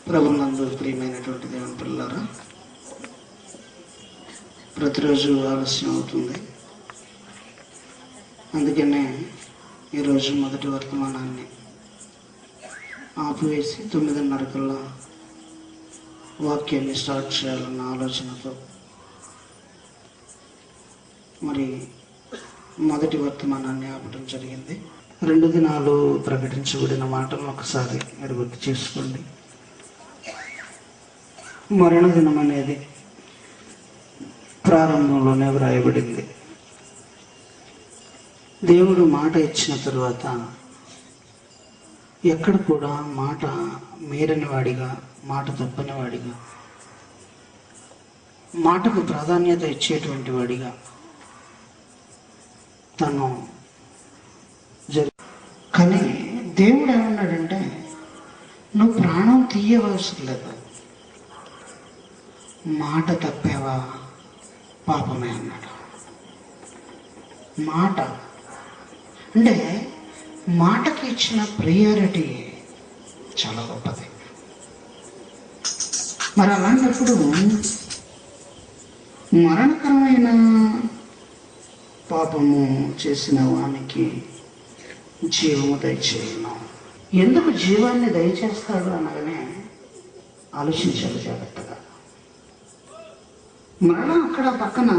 ప్రభునందు ప్రియమైనటువంటి దేవుని పిల్లలారా, ప్రతిరోజు ఆలస్యం అవుతుంది. అందుకనే ఈరోజు మొదటి వర్తమానాన్ని ఆపివేసి 9:30 కల్లా వాక్యాన్ని స్టార్ట్ చేయాలన్న ఆలోచనతో మరి మొదటి వర్తమానాన్ని ఆపడం జరిగింది. 2 దినాలు ప్రకటించబడిన మాటలను ఒకసారి మీరు గుర్తు చేసుకోండి. మరణ దినం అనేది ప్రారంభంలోనే వ్రాయబడింది. దేవుడు మాట ఇచ్చిన తరువాత ఎక్కడ కూడా మాట మీరని వాడిగా, మాట తప్పని వాడిగా, మాటకు ప్రాధాన్యత ఇచ్చేటువంటి వాడిగా తను కానీ దేవుడు ఏమన్నాడంటే, నువ్వు ప్రాణం తీయవలసిన లేదు, మాట తప్పేవా పాపమే అన్నాడు. మాట అంటే మాటకి ఇచ్చిన ప్రియారిటీ చాలా గొప్పది. మరి అలాంటప్పుడు మరణకరమైన పాపము చేసిన వానికి జీవము దయచేయను. ఎందుకు జీవాన్ని దయచేస్తాడు అనగానే ఆలోచించాలి జాగ్రత్తగా. మరణం అక్కడ పక్కన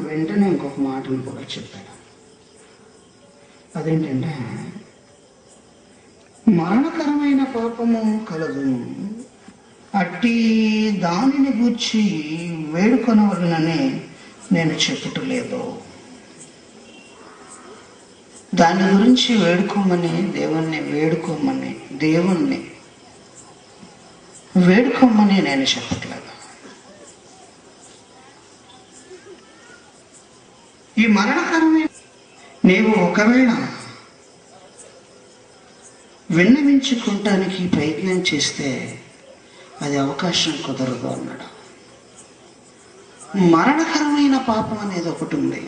వెంటనే ఇంకొక మాటను కూడా చెప్పాడు. అదేంటంటే, మరణకరమైన పాపము కలదు, అట్టి దానిని గూర్చి వేడుకొనవలనని నేను చెప్పుటలేదు. దాని గురించి వేడుకోమని దేవుణ్ణి వేడుకోమని నేను చెప్పట్లేదు. ఈ మరణకరమైన నీవు ఒకవేళ విన్నవించుకుంటానికి ప్రయత్నం చేస్తే అది అవకాశం కుదరదు అన్నాడు. మరణకరమైన పాపం అనేది ఒకటి ఉంది.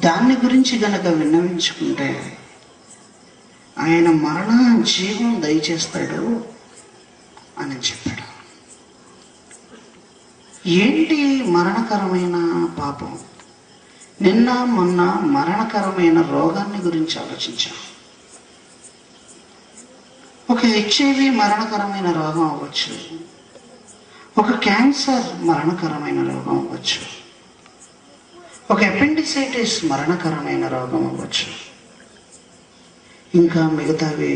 దాన్ని గురించి గనక విన్నవించుకుంటే ఆయన మరణ జీవం దయచేస్తాడు అని చెప్పాడు. ఏంటి మరణకరమైన పాపం? నిన్న మొన్న మరణకరమైన రోగాన్ని గురించి ఆలోచించాం. ఒక HIV మరణకరమైన రోగం అవ్వచ్చు, ఒక క్యాన్సర్ మరణకరమైన రోగం అవ్వచ్చు, ఒక అపెండిసైటిస్ మరణకరమైన రోగం అవ్వచ్చు, ఇంకా మిగతావి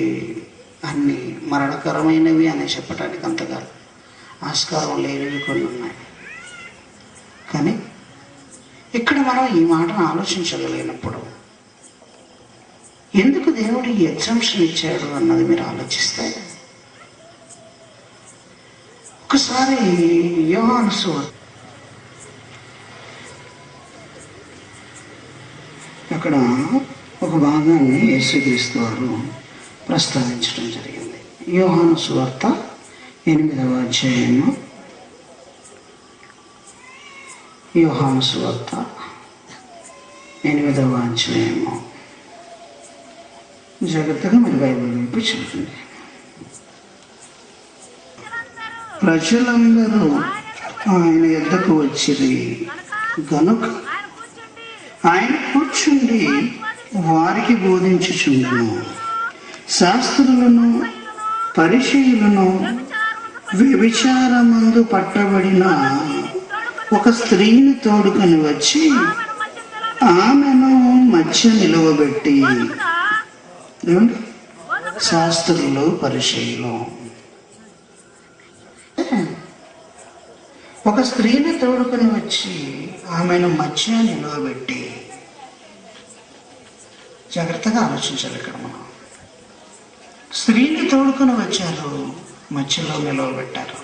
అన్ని మరణకరమైనవి అని చెప్పడానికి అంతగా ఆస్కారం లేనివి కొన్ని ఉన్నాయి. కానీ ఇక్కడ మనం ఈ మాటను ఆలోచించగలిగినప్పుడు ఎందుకు దేవుడు ఈ ఎగ్జామ్షన్ ఇచ్చాడు అన్నది మీరు ఆలోచిస్తే, ఒకసారి యోహాను సువార్త అక్కడ ఒక భాగాన్ని యేసుక్రీస్తు వారు ప్రస్తావించడం జరిగింది. యోహాను సువార్త 8వ అధ్యాయము, యోహాను సువార్త 8వ అధ్యాయము. జాగ్రత్తగా మీరు బైబిల్ వైపు చూడండి. ప్రజలందరూ ఆయన యొద్దకు వచ్చిరి గనుక ఆయన కూర్చుండి వారికి బోధించుచుండెను. శాస్త్రులను పరిచయులను వ్యభిచారమందు పట్టబడిన ఒక స్త్రీని తోడుకొని వచ్చి ఆమెను మధ్య నిలువబెట్టి, శాస్త్రులు పరిచయులు ఒక స్త్రీని తోడుకొని వచ్చి ఆమెను మధ్య నిలువబెట్టి, జాగ్రత్తగా ఆలోచించాలి. ఇక్కడ మనం స్త్రీని తోడుకొని వచ్చారు, మధ్యలో నిలవబెట్టారు.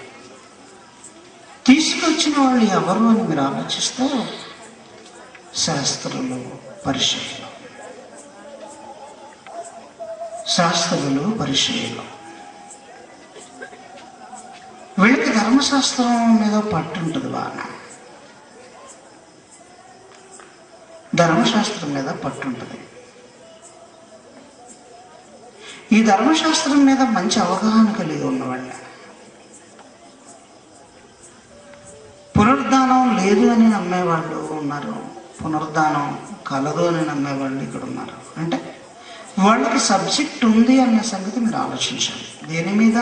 తీసుకొచ్చిన వాళ్ళు ఎవరు అని మీరు ఆలోచిస్తే శాస్త్రులు పరిచయులు. శాస్త్రులు పరిచయులు వీళ్ళకి ధర్మశాస్త్రం మీద పట్టుంటుంది. బాగా ధర్మశాస్త్రం మీద పట్టుంటుంది. ఈ ధర్మశాస్త్రం మీద మంచి అవగాహన కలిగి ఉన్నవాళ్ళ పునరుద్ధానం లేదు అని నమ్మేవాళ్ళు ఉన్నారు, పునరుద్ధానం కలదు అని నమ్మేవాళ్ళు ఇక్కడ ఉన్నారు. అంటే వాళ్ళకి సబ్జెక్ట్ ఉంది అన్న సంగతి మీరు ఆలోచించాలి. దేని మీద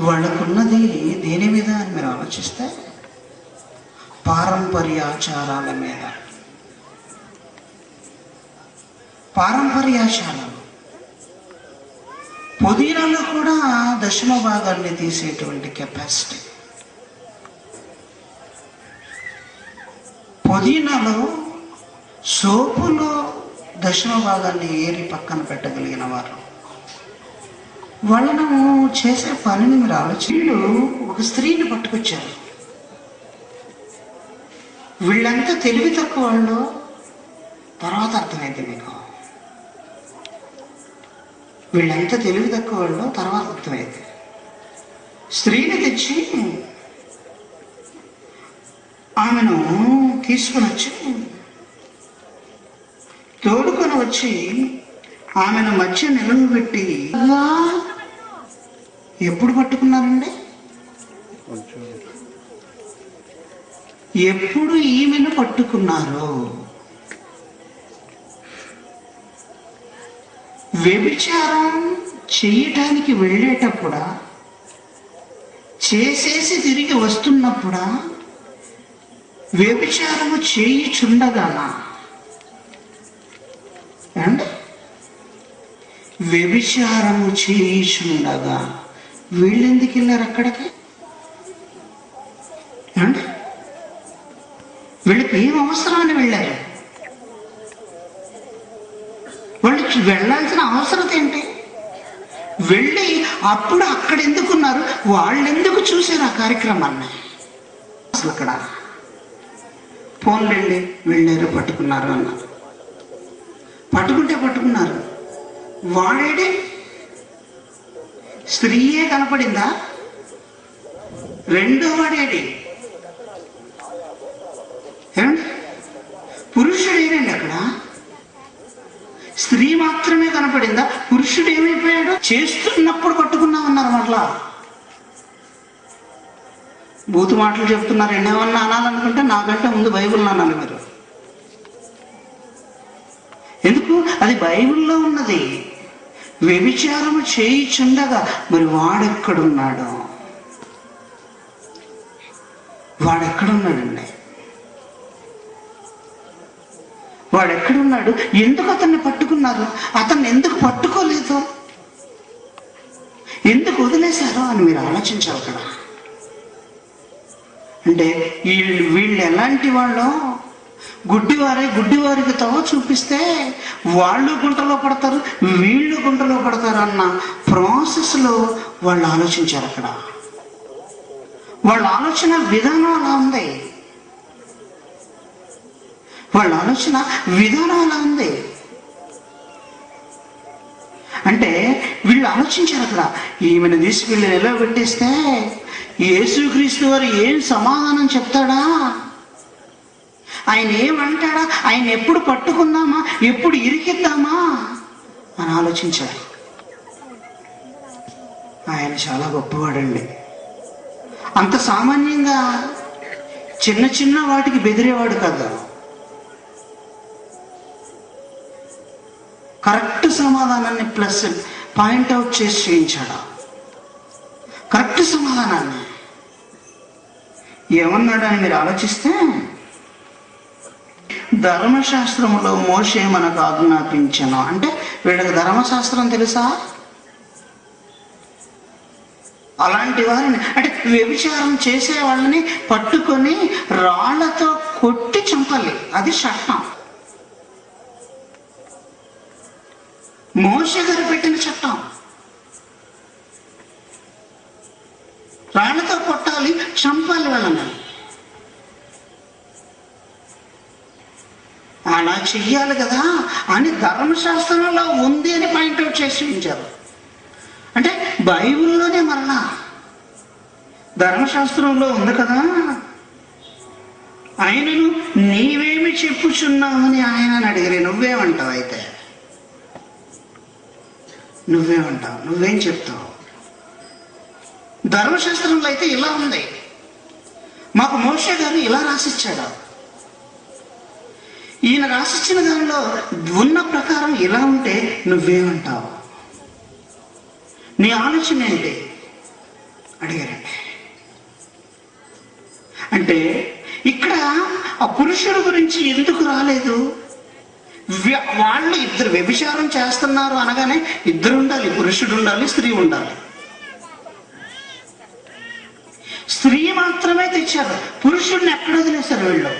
వాళ్ళకున్నది, దేని మీద అని మీరు ఆలోచిస్తే పారంపర్యాచారాల మీద. పారంపర్యాచారాలు, పుదీనాలో కూడా దశమ భాగాన్ని తీసేటువంటి కెపాసిటీ. పుదీనాలో, సోపులో దశమ భాగాన్ని ఏరి పక్కన పెట్టగలిగిన వారు. వాళ్ళను చేసే పనిని మీరు ఆలోచనలు. ఒక స్త్రీని పట్టుకొచ్చారు. వీళ్ళంతా తెలివి తక్కువ వాళ్ళు, తర్వాత అర్థమైంది మీకు. వీళ్ళంతా తెలివి తక్కువ వాళ్ళు, తర్వాత అర్థమైంది. స్త్రీని తెచ్చి ఆమెను తీసుకుని వచ్చి, తోడుకొని వచ్చి ఆమెను మధ్య నిలవబెట్టి, ఎప్పుడు పట్టుకున్నారండి? ఎప్పుడు ఈమెను పట్టుకున్నారు? వ్యభిచారం చేయటానికి వెళ్ళేటప్పుడా, చేసేసి తిరిగి వస్తున్నప్పుడా, వ్యభిచారము చేయుచుండగానా? అండి, వ్యభిచారము చేయుచుండగా వీళ్ళెందుకు వెళ్ళారు అక్కడికి? అండి, వీళ్ళకి ఏం అవసరం అని వెళ్ళారు? వాళ్ళకి వెళ్ళాల్సిన అవసరం ఏంటి? వెళ్ళి అప్పుడు అక్కడ ఎందుకున్నారు? వాళ్ళెందుకు చూశారు ఆ కార్యక్రమాన్ని? అసలు అక్కడ ఫోన్లండి, వెళ్ళారు, పట్టుకున్నారు అన్నారు. పట్టుకుంటే పట్టుకున్నారు, వాడేడే? స్త్రీయే కనపడిందా? రెండో వాడేడి? ఏమండి, పురుషుడు ఏనండి అక్కడ? స్త్రీ మాత్రమే కనపడిందా? పురుషుడు ఏమైపోయాడు? చేస్తున్నప్పుడు పట్టుకున్నామన్నారు. మరలా బూతు మాటలు చెప్తున్నారు. ఎన్నేమన్నా అనాలనుకుంటే నాకంటే ముందు బైబిల్ అనాలి మీరు. ఎందుకు? అది బైబిల్లో ఉన్నది. వ్యభిచారము చేయుచుండగా మరి వాడెక్కడున్నాడు? వాడెక్కడున్నాడండి? వాడెక్కడున్నాడు? ఎందుకు అతన్ని పట్టుకున్నారు? అతన్ని ఎందుకు పట్టుకోలేదు? ఎందుకు వదిలేశారో అని మీరు ఆలోచించాలి కదా. అంటే వీళ్ళు ఎలాంటి వాళ్ళు? గుడ్డివారికి తవ చూపిస్తే వాళ్ళు గుంటలో పడతారు, వీళ్ళు గుంటలో పడతారు అన్న ప్రాసెస్లో వాళ్ళు ఆలోచించారు. అక్కడ వాళ్ళ ఆలోచన విధానం అలా ఉంది. వాళ్ళ ఆలోచన విధానం అలా ఉంది. అంటే వీళ్ళు ఆలోచించారు అక్కడ, ఈమెను తీసుకెళ్ళి ఎలా పెట్టేస్తే యేసుక్రీస్తు వారు ఏం సమాధానం చెప్తాడా, ఆయన ఏమంటాడా, ఆయన ఎప్పుడు పట్టుకుందామా, ఎప్పుడు ఇరికిద్దామా అని ఆలోచించారు. ఆయన చాలా గొప్పవాడండి. అంత సామాన్యంగా చిన్న చిన్న వాటికి బెదిరేవాడు కదా. కరెక్ట్ సమాధానాన్ని ప్లస్ పాయింట్అవుట్ చేసి చేయించాడు. కరెక్ట్ సమాధానాన్ని ఏమన్నాడు అని మీరు ఆలోచిస్తే, ధర్మశాస్త్రములో మోషే మనకు ఆజ్ఞాపించను. అంటే వీళ్ళకి ధర్మశాస్త్రం తెలుసా? అలాంటి వారిని, అంటే వ్యభిచారం చేసే వాళ్ళని పట్టుకొని రాళ్లతో కొట్టి చంపాలి, అది చట్టం. మోషే గారు పెట్టిన చట్టం. రాళ్లతో కొట్టాలి, చంపాలి వాళ్ళని. అలా చెయ్యాలి కదా అని ధర్మశాస్త్రంలో ఉంది అని పాయింట్అవుట్ చేసి ఉంచారు. అంటే బైబిల్లోనే మరలా ధర్మశాస్త్రంలో ఉంది కదా. ఆయనను నీవేమి చెప్పుచున్నావని ఆయన అడిగారు. నువ్వేమంటావు? అయితే నువ్వేమంటావు? నువ్వేం చెప్తావు? ధర్మశాస్త్రంలో అయితే ఇలా ఉంది. మాకు మోషే గారు ఇలా రాసిచ్చాడు. ఈయన రాసిచ్చిన దానిలో ఉన్న ప్రకారం ఇలా ఉంటే నువ్వేమంటావు, నీ ఆలోచన ఏంటి అడిగారండి. అంటే ఇక్కడ ఆ పురుషుల గురించి ఎందుకు రాలేదు? వాళ్ళు ఇద్దరు వ్యభిచారం చేస్తున్నారు అనగానే ఇద్దరు ఉండాలి, పురుషుడు ఉండాలి, స్త్రీ ఉండాలి. స్త్రీ మాత్రమే తెచ్చారు, పురుషుడిని ఎక్కడ వదిలేశారు వీళ్ళు?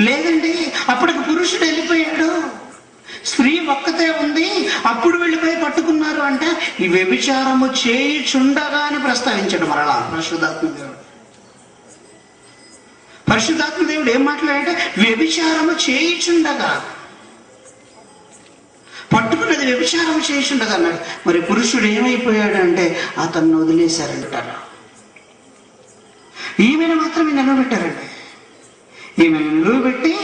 లేదండి, అప్పటికి పురుషుడు వెళ్ళిపోయాడు, స్త్రీ ఒక్కతే ఉంది, అప్పుడు వెళ్ళిపోయి పట్టుకున్నారు అంటే ఈ వ్యభిచారము చేయుచుండగా అని ప్రస్తావించాడు మరలా పరిశుద్ధాత్మ దేవుడు ఏం మాట్లాడాడంటే వ్యభిచారము చేయుచుండగా, పట్టుకున్నది వ్యభిచారము చేయుచుండగా అన్నాడు. మరి పురుషుడు ఏమైపోయాడు అంటే అతన్ని వదిలేశారంటారు. ఈమెను మాత్రమే నిలబెట్టారండి. ఈమెను నిలబెట్టి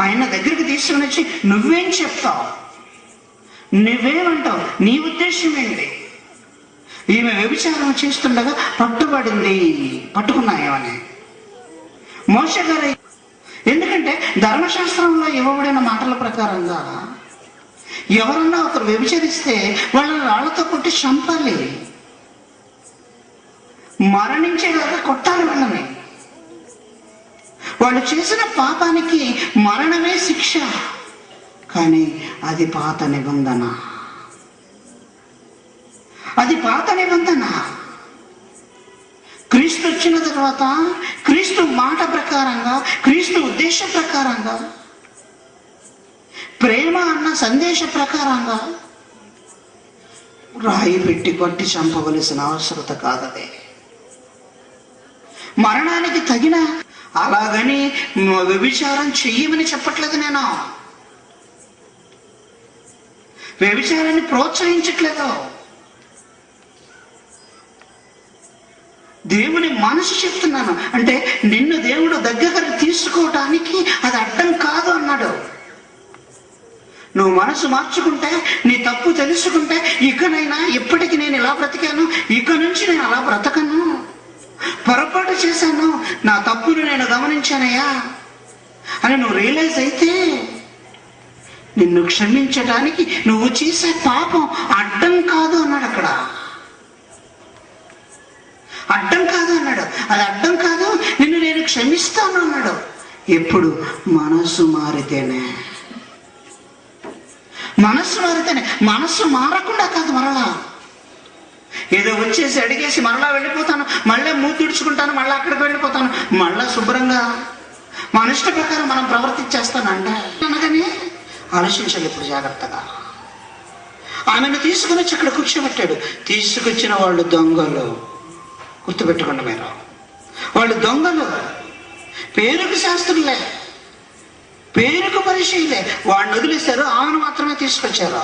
ఆయన దగ్గరికి తీసుకుని వచ్చి నువ్వేం చెప్తావు, నువ్వేమంటావు, నీ ఉద్దేశం ఏంటి? ఈమె వ్యభిచారం చేస్తుండగా పట్టుబడింది, పట్టుకున్నాయని మోషే గారు. ఎందుకంటే ధర్మశాస్త్రంలో ఇవ్వబడిన మాటల ప్రకారంగా ఎవరన్నా ఒకరు వ్యభిచరిస్తే వాళ్ళని రాళ్లతో కొట్టి చంపాలి, మరణించేలాగా కొట్టాలి వాళ్ళని. వాళ్ళు చేసిన పాపానికి మరణమే శిక్ష. కానీ అది పాత నిబంధన, అది పాత నిబంధన. క్రీస్తు వచ్చిన తర్వాత క్రీస్తు మాట ప్రకారంగా, క్రీస్తు ఉద్దేశ ప్రకారంగా, ప్రేమ అన్న సందేశ ప్రకారంగా రాయి పెట్టి కొట్టి చంపవలసిన అవసరత కాదదే. మరణానికి తగిన, అలాగని వ్యభిచారం చెయ్యమని చెప్పట్లేదు, నేను వ్యభిచారాన్ని ప్రోత్సహించట్లేదు. దేవుని మనసు చెప్తున్నాను. అంటే నిన్ను దేవుడు దగ్గర తీసుకోవటానికి అది అడ్డం కాదు అన్నాడు. నువ్వు మనసు మార్చుకుంటే, నీ తప్పు తెలుసుకుంటే, ఇకనైనా ఇప్పటికి నేను ఇలా బ్రతికాను, ఇక నుంచి నేను అలా బ్రతకను, పొరపాటు చేశాను, నా తప్పును నేను గమనించానయ్యా అని నువ్వు రియలైజ్ అయితే నిన్ను క్షమించడానికి నువ్వు చేసే పాపం అడ్డం కాదు అన్నాడు. అక్కడ అడ్డం కాదు అన్నాడు, అది అడ్డం కాదు, నిన్ను నేను క్షమిస్తాను అన్నాడు. ఎప్పుడు? మనసు మారితేనే. మనస్సు మారితేనే. మనస్సు మారకుండా కాదు. మరలా ఏదో వచ్చేసి అడిగేసి మరలా వెళ్ళిపోతాను, మళ్ళీ మూతి తుడుచుకుంటాను, మళ్ళీ అక్కడికి వెళ్ళిపోతాను, మళ్ళా శుభ్రంగా మన ఇష్ట ప్రకారం మనం ప్రవర్తించేస్తానంట అనగానే ఆలోచించాలి ఇప్పుడు జాగ్రత్తగా. ఆమెను తీసుకుని వచ్చి అక్కడ కూర్చోబెట్టాడు. తీసుకొచ్చిన వాళ్ళు దొంగలు, గుర్తుపెట్టుకోండి మీరు, వాళ్ళు దొంగలు, పేరుకు శాస్త్రులే, పేరుకు పరిచయలే. వాడిని వదిలేశారు, ఆమెను మాత్రమే తీసుకొచ్చారు.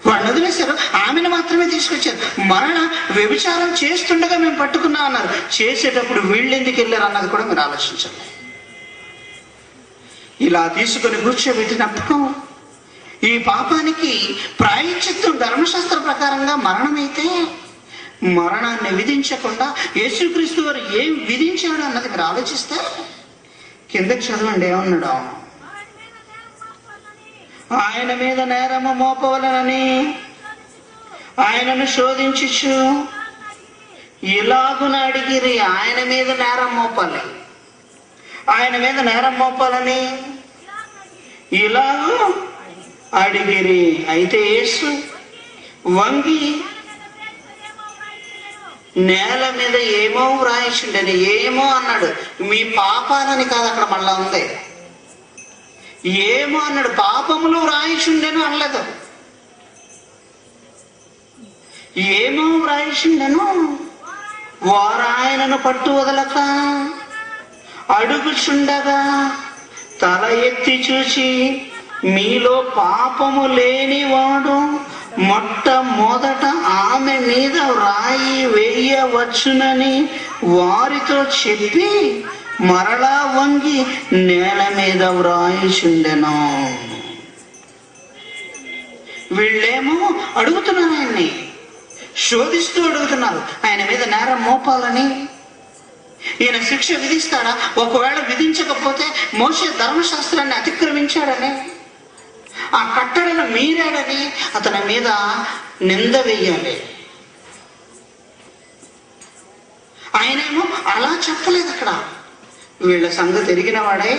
వాడిని వదిలేశారు, ఆమెను మాత్రమే తీసుకొచ్చారు. మరణ వ్యభిచారం చేస్తుండగా మేము పట్టుకున్నాం అన్నారు. చేసేటప్పుడు వీళ్ళు ఎందుకు వెళ్ళారు అన్నది కూడా మీరు ఆలోచించాలి. ఇలా తీసుకొని కూర్చోబెట్టినప్పుడు ఈ పాపానికి ప్రాయశ్చిత్తం ధర్మశాస్త్ర ప్రకారంగా మరణమైతే, మరణాన్ని విధించకుండా యేసుక్రీస్తు వారు ఏం విధించాడు అన్నది మీరు ఆలోచిస్తే కిందకి చదవండి. ఏమన్నాడు? ఆయన మీద నేరము మోపవలనని ఆయనను శోధించు ఇలాగున అడిగిరి. ఆయన మీద నేరం మోపాలి, ఆయన మీద నేరం మోపాలని ఇలాగూ అడిగిరి. అయితే యేసు వంగి నేల మీద ఏమో వ్రాయించుండని. ఏమో అన్నాడు, మీ పాపాలని కాదు, అక్కడ మళ్ళా ఉంది. ఏమో అన్నాడు, పాపములు వ్రాయించుండెను అనలేదు. ఏమో వ్రాయించుండెను. వారు ఆయనను పట్టు వదలక అడుగుచుండగా తల ఎత్తి చూచి, మీలో పాపము లేనివాడు మొట్టమొదట ఆమె మీద రాయి వేయవచ్చునని వారితో చెప్పి మరలా వంగి నేల మీద వ్రాయిచుండెను. వీళ్ళేమో అడుగుతున్నారు ఆయన్ని, శోధిస్తూ అడుగుతున్నారు ఆయన మీద నేరం మోపాలని. ఈయన శిక్ష విధిస్తాడా, ఒకవేళ విధించకపోతే మోషే ధర్మశాస్త్రాన్ని అతిక్రమించాడని, ఆ కట్టడను మీరాడని అతని మీద నింద వెయ్యాలి. ఆయనేమో అలా చెప్పలేదు. అక్కడ వీళ్ళ సంగతి ఎరిగిన వాడే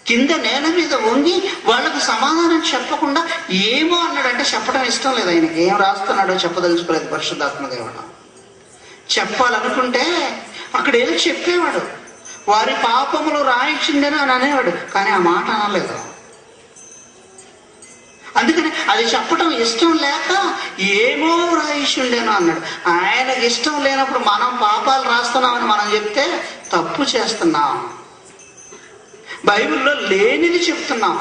కింద నేల మీద వంగి వాళ్ళకు సమాధానం చెప్పకుండా ఏమో అన్నాడంటే చెప్పడం ఇష్టం లేదు ఆయనకి. ఏం రాస్తున్నాడో చెప్పదలుచుకోలేదు పరిశుద్ధాత్మ దేవుడు. చెప్పాలనుకుంటే అక్కడ ఏదో చెప్పేవాడు, వారి పాపములు రాయించిండేనో అని అనేవాడు, కానీ ఆ మాట అనలేదు. అందుకని అది చెప్పటం ఇష్టం లేక ఏమో రాయిషుండేనో అన్నాడు. ఆయనకి ఇష్టం లేనప్పుడు మనం పాపాలు రాస్తున్నామని మనం చెప్తే తప్పు చేస్తున్నాం, బైబిల్లో లేనిది చెప్తున్నాం.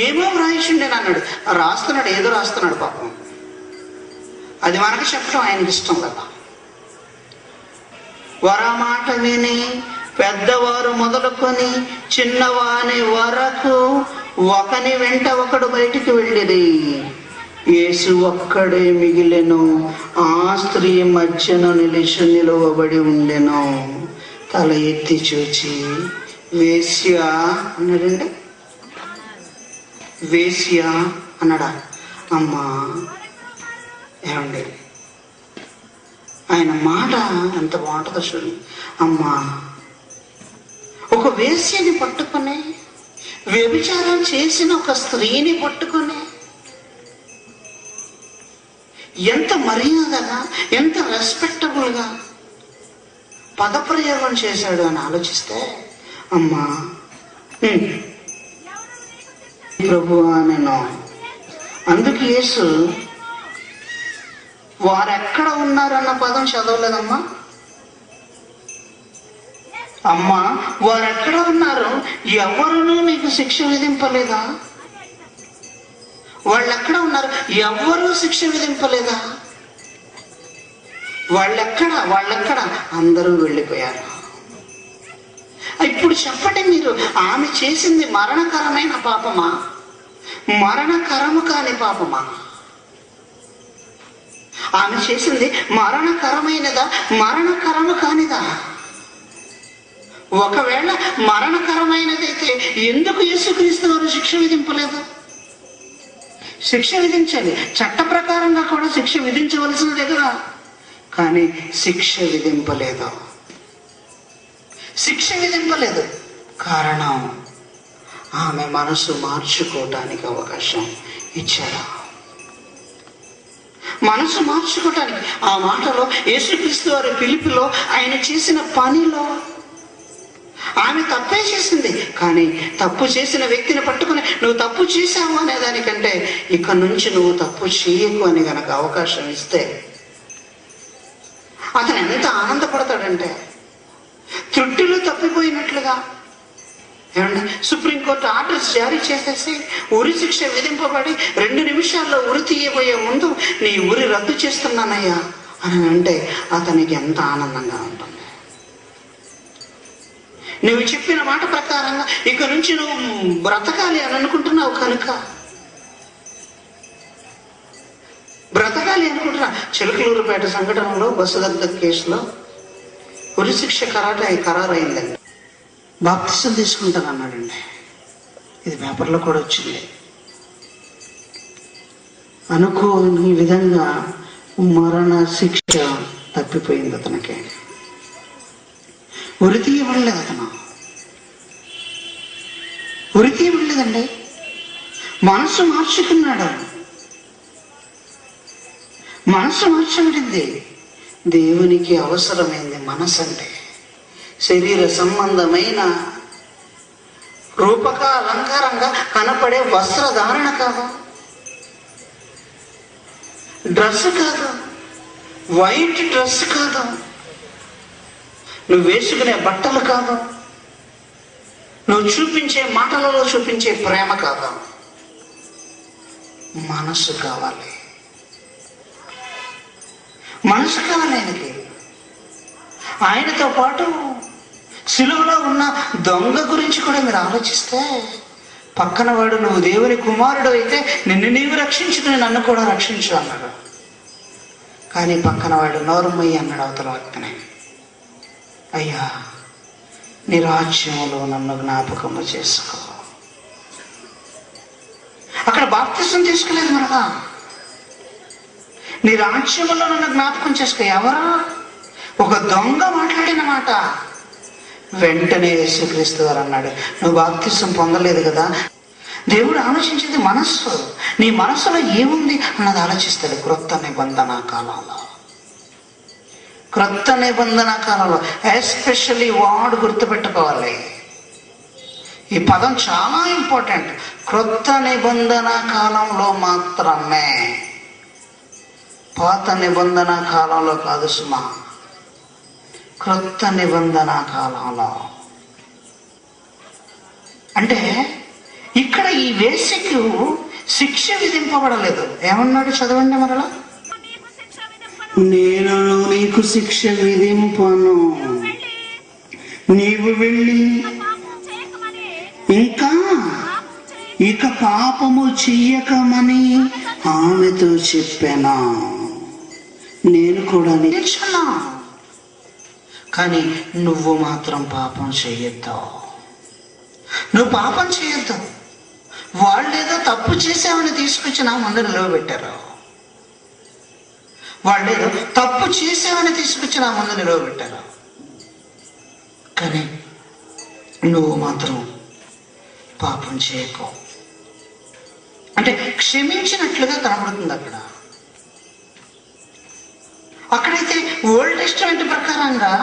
ఏమో రాయిషుండేనో అన్నాడు, రాస్తున్నాడు, ఏదో రాస్తున్నాడు పాపం. అది మనకు చెప్పడం ఆయనకి ఇష్టం కదా. వరమాట విని పెద్దవారు మొదలుకొని చిన్నవాని వరకు ఒకని వెంట ఒకడు బయటికి వెళ్ళిరి. యేసు ఒక్కడే మిగిలెను, ఆ స్త్రీ మధ్యన నిలువబడి ఉండెను. తల ఎత్తి చూచి వేశ్య అన్నాడండి. వేశ్య అన్నాడా? అమ్మా ఏమండి, ఆయన మాట ఎంత బాగుంటుందో చూడండి. అమ్మా, ఒక వేశ్యని పట్టుకొని, వ్యభిచారం చేసిన ఒక స్త్రీని పట్టుకొని ఎంత మర్యాదగా, ఎంత రెస్పెక్టబుల్గా పదప్రయోగం చేశాడు అని ఆలోచిస్తే, అమ్మా ప్రభువా నేను. అందుకు యేసు వారెక్కడ ఉన్నారన్న పదం చదవలేదమ్మా. అమ్మా, వారెక్కడ ఉన్నారు, ఎవరునూ నీకు శిక్ష విధింపలేదా? వాళ్ళెక్కడ ఉన్నారు, ఎవరూ శిక్ష విధింపలేదా? వాళ్ళెక్కడ అందరూ వెళ్ళిపోయారు. ఇప్పుడు చెప్పండి మీరు, ఆమె చేసింది మరణకరమైన పాపమా, మరణకరము కాని పాపమా? ఆమె చేసింది మరణకరమైనదా, మరణకరము కానిదా? ఒకవేళ మరణకరమైనదైతే ఎందుకు యేసుక్రీస్తు వారు శిక్ష విధింపలేదు? శిక్ష విధించాలి, చట్ట ప్రకారంగా కూడా శిక్ష విధించవలసినదే కదా, కానీ శిక్ష విధింపలేదు. శిక్ష విధింపలేదు. కారణం, ఆమె మనసు మార్చుకోవటానికి అవకాశం ఇచ్చాడు. మనసు మార్చుకోవటానికి ఆ మాటలో, యేసుక్రీస్తు వారి పిలుపులో, ఆయన చేసిన పనిలో ఆమె తప్పే చేసింది. కానీ తప్పు చేసిన వ్యక్తిని పట్టుకుని నువ్వు తప్పు చేశావు అనే దానికంటే ఇక నుంచి నువ్వు తప్పు చేయకు అని గనక అవకాశం ఇస్తే అతను ఎంత ఆనందపడతాడంటే, త్రుట్టిలో తప్పిపోయినట్లుగా. ఏమండి, సుప్రీంకోర్టు ఆర్డర్స్ జారీ చేసేసి ఉరి శిక్ష విధింపబడి 2 నిమిషాల్లో ఉరి తీయబోయే ముందు నీ ఉరి రద్దు చేస్తున్నానయ్యా అని అంటే అతనికి ఎంత ఆనందంగా ఉంటుంది. నువ్వు చెప్పిన మాట ప్రకారంగా ఇక నుంచి నువ్వు బ్రతకాలి అని అనుకుంటున్నావు కనుక, బ్రతకాలి అనుకుంటున్నా. చిలకలూరుపేట సంఘటనలో బస్సు దగ్ధ కేసులో ఉరి శిక్ష ఖరారైందండి. బాప్తిసం తీసుకుంటాను అన్నాడండి. ఇది పేపర్లో కూడా వచ్చింది. అనుకోని విధంగా మరణ శిక్ష తప్పిపోయింది అతనికి. ఉరి తీయబడలేదు, అతను ఉరి తీయబడలేదండి. మనసు మార్చుకున్నాడు. మనసు మార్చబడింది. దేవునికి అవసరమైంది మనసు అంటే. శరీర సంబంధమైన రూపక అలంకారంగా కనపడే వస్త్రధారణ కాదు, డ్రెస్ కాదు, వైట్ డ్రెస్ కాదు, నువ్వు వేసుకునే బట్టలు కాదు, నువ్వు చూపించే మాటలలో చూపించే ప్రేమ కాదు, మనసు కావాలి. మనసు కావాలి ఆయనకి. ఆయనతో పాటు సిలువలో ఉన్న దొంగ గురించి కూడా మీరు ఆలోచిస్తే పక్కన వాడు నువ్వు దేవుని కుమారుడు అయితే నిన్ను నీవు రక్షించుకుని నన్ను కూడా రక్షించు అన్నాడు. కానీ పక్కన వాడు నోరుమయ్యి అన్నాడు అవతల వ్యక్తిని, అయ్యా నీ రాజ్యంలో నన్ను జ్ఞాపకము చేసుకో. అక్కడ బాప్తిసం తీసుకోలేదు మరలా, నీ రాజ్యంలో నన్ను జ్ఞాపకం చేసుకో. ఎవరా? ఒక దొంగ మాట్లాడిన మాట. వెంటనే యేసుక్రీస్తు గారు అన్నాడు, నువ్వు బాప్తిసం పొందలేదు కదా. దేవుడు ఆలోచించేది మనస్సు. నీ మనస్సులో ఏముంది అన్నది ఆలోచిస్తాడు. క్రొత్త నిబంధన కాలంలో, క్రొత్త నిబంధన కాలంలో ఎస్పెషల్లీ వాడు గుర్తుపెట్టుకోవాలి, ఈ పదం చాలా ఇంపార్టెంట్. క్రొత్త నిబంధన కాలంలో మాత్రమే, పాత నిబంధన కాలంలో కాదు సుమా, క్రొత్త నిబంధన కాలంలో. అంటే ఇక్కడ ఈ వేశ్యకు శిక్ష విధింపబడలేదు. ఏమన్నాడు చదవండి మరలా, నేను నీకు శిక్ష విధింపను, నీవు వెళ్ళి ఇంకా ఇక పాపము చెయ్యకమని ఆమెతో చెప్పానా. నేను కూడా నేర్చుకున్నా, కానీ నువ్వు మాత్రం పాపం చేయొద్దు, నువ్వు పాపం చేయొద్దు. వాళ్ళేదో తప్పు చేసామని తీసుకొచ్చి నా ముందు నిలవబెట్టారు, వాళ్ళేదో తప్పు చేసామని తీసుకొచ్చి నా ముందు నిలవబెట్టారు, కానీ నువ్వు మాత్రం పాపం చేయకు అంటే క్షమించినట్లుగా కనబడుతుంది అక్కడ. అక్కడైతే ఓల్డ్ టెస్టిమెంట్ ప్రకారంగా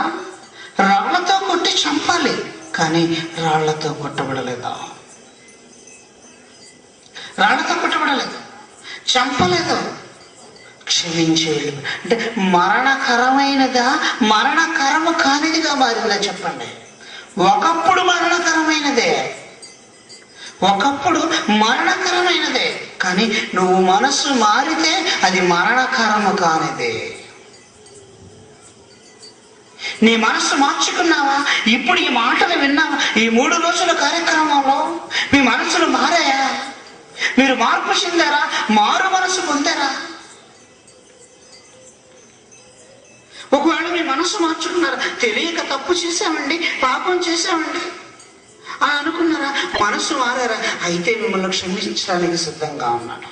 రాళ్లతో కొట్టి చంపాలి, కానీ రాళ్లతో కొట్టబడలేదు, రాళ్లతో కొట్టబడలేదు, చంపలేదు, క్షమించి వెళ్ళి. అంటే మరణకరమైనదా మరణకరము కానిదిగా మారిందా చెప్పండి. ఒకప్పుడు మరణకరమైనదే, ఒకప్పుడు మరణకరమైనదే, కానీ నువ్వు మనసు మారితే అది మరణకరము కానిదే. నీ మనస్సు మార్చుకున్నావా? ఇప్పుడు ఈ మాటలు విన్నావా? ఈ 3 రోజుల కార్యక్రమంలో మీ మనసులు మారాయా? మీరు మార్పు చెందారా? మారు మనసు పొందారా? ఒకవేళ మీ మనసు మార్చుకున్నారా? తెలియక తప్పు చేశామండి, పాపం చేశామండి అని అనుకున్నారా? మనసు మారారా? అయితే మిమ్మల్ని క్షమించడానికి సిద్ధంగా ఉన్నాడు.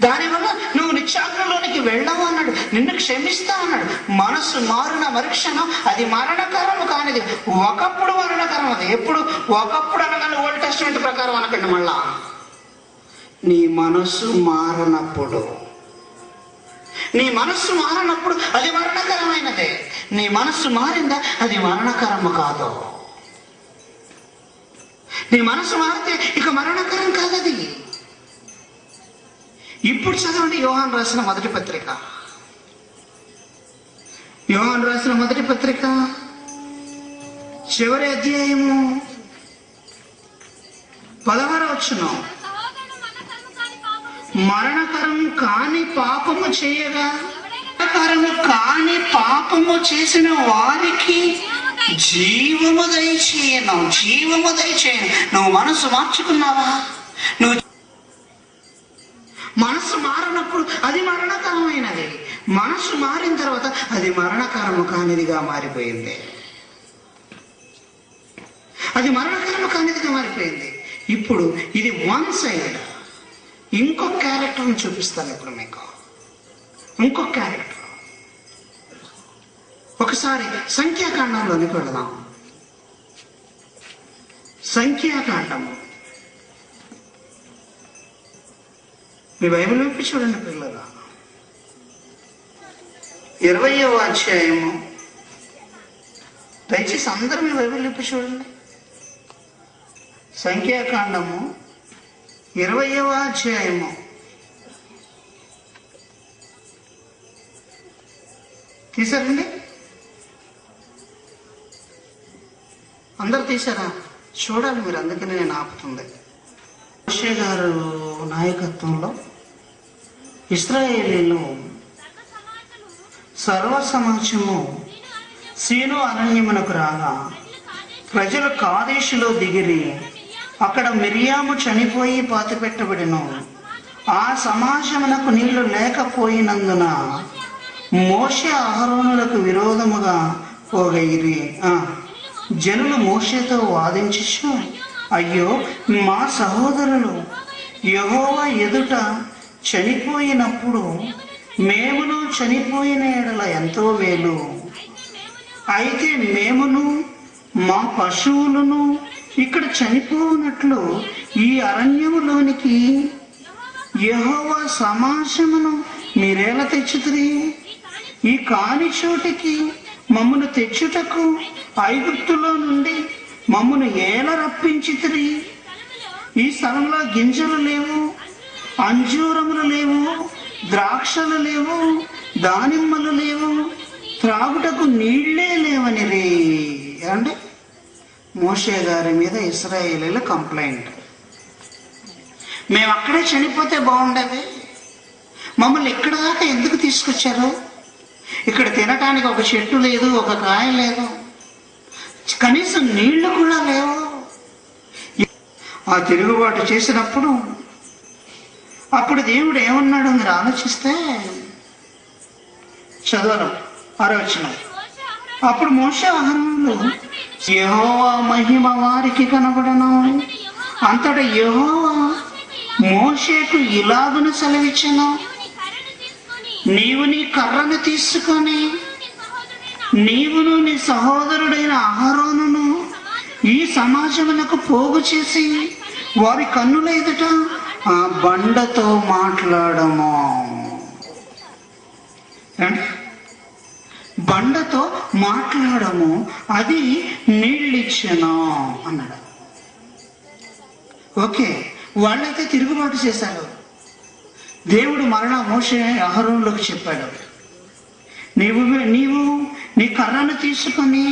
దానివల్ల నువ్వు నిత్యాగ్రలోనికి వెళ్ళావు అన్నాడు, నిన్ను క్షమిస్తా అన్నాడు. మనసు మారిన మరుక్షణం అది మరణకరము కానిది. ఒకప్పుడు మరణకరం అది. ఎప్పుడు? ఒకప్పుడు అనగానే ఓల్డ్ టెస్టిమెంట్ ప్రకారం అనకండి, మళ్ళా నీ మనసు మారనప్పుడు, నీ మనస్సు మారినప్పుడు అది మరణకరమైనదే. నీ మనస్సు మారిందా అది మరణకరము కాదు. నీ మనసు మారితే ఇక మరణకరం కాదది. ఇప్పుడు చదవండి యోహాను రాసిన మొదటి పత్రిక, యోహాను రాసిన మొదటి పత్రిక చివరి అధ్యాయము 16వ వచనం. మరణకరం కాని పాపము చేయగా, మరణకరము కాని పాపము చేసిన వారికి జీవము దయచేయను, జీవము దయచేయను. నువ్వు మనసు మార్చుకున్నావా? నువ్వు మనసు మారినప్పుడు అది మరణకరమైనది, మనసు మారిన తర్వాత అది మరణకరము కానిదిగా మారిపోయింది, అది మరణకరము కానిదిగా మారిపోయింది. ఇప్పుడు ఇది వన్ సైడ్. ఇంకొక క్యారెక్టర్ని చూపిస్తాను ఇప్పుడు మీకు, ఇంకొక క్యారెక్టర్. ఒకసారి సంఖ్యాకాండంలోనికి వెళదాం. సంఖ్యాకాండము మీ బైబిల్ వైపు చూడండి పిల్లలు, 20వ అధ్యాయము. దయచేసి అందరూ మీ బైబిల్ వైపు చూడండి. సంఖ్యాకాండము 20వ అధ్యాయము. తీసారండి? అందరు తీసారా? చూడాలి మీరు, అందుకని నేను ఆపుతుంది. మోషే గారు నాయకత్వంలో ఇశ్రాయేలీలు సర్వ సమాజము సీను అరణ్యమునకు రాగా ప్రజలు కాదేశులో దిగిరి. అక్కడ మిరియాము చనిపోయి పాతిపెట్టబడెను. ఆ సమాజమునకు నీళ్లు లేకపోయినందున మోషే అహరోనులకు విరోధముగా పోగైరి. జనులు మోషేతో వాదించు, అయ్యో మా సహోదరులు యెహోవా ఎదుట చనిపోయినప్పుడు మేమును చనిపోయిన ఎడల ఎంతో మేలు. అయితే మేమును మా పశువులను ఇక్కడ చనిపోనట్లు ఈ అరణ్యములోనికి యెహోవా సమాజమును మీరేలా తెచ్చుతురి? ఈ కాని చోటికి మమ్మను తెచ్చుటకు ఐగుప్తులో నుండి మమ్మను ఏల రప్పించితిరి? ఈ స్థలంలో గింజలు లేవు, అంజూరములు లేవు, ద్రాక్షలు లేవు, దానిమ్మలు లేవు, త్రాగుటకు నీళ్లే లేవనిరి. అంటే మోషే గారి మీద ఇశ్రాయేలీల కంప్లైంట్. మేము అక్కడే చనిపోతే బాగుండేది, మమ్మల్ని ఇక్కడ దాకా ఎందుకు తీసుకొచ్చారు? ఇక్కడ తినటానికి ఒక చెట్టు లేదు, ఒక కాయ లేదు, కనీసం నీళ్లు కూడా లేవు. ఆ తిరుగుబాటు చేసినప్పుడు అప్పుడు దేవుడు ఏమన్నాడు మీరు ఆలోచిస్తే చదవడం 6వ వచనం. అప్పుడు మోషే అహరోనులు యెహోవా మహిమ వారికి కనబడను. అంతటా యెహోవా మోషేకు ఇలాగున సెలవిచ్చెను, నీవు నీ కర్రను తీసుకొని నీవును నీ సహోదరుడైన అహరోనును ఈ సమాజమునకు పోగు చేసి వారి కన్నుల ఎదుట ఆ బండతో మాట్లాడము. బండతో మాట్లాడము, అది నీళ్ళిచ్చెను అన్నాడు. ఓకే, వాళ్ళైతే తిరుగుబాటు చేశారు. దేవుడు మరలా మోషే అహరోనులకు చెప్పాడు, నీవు నీ కర్రను తీసుకొని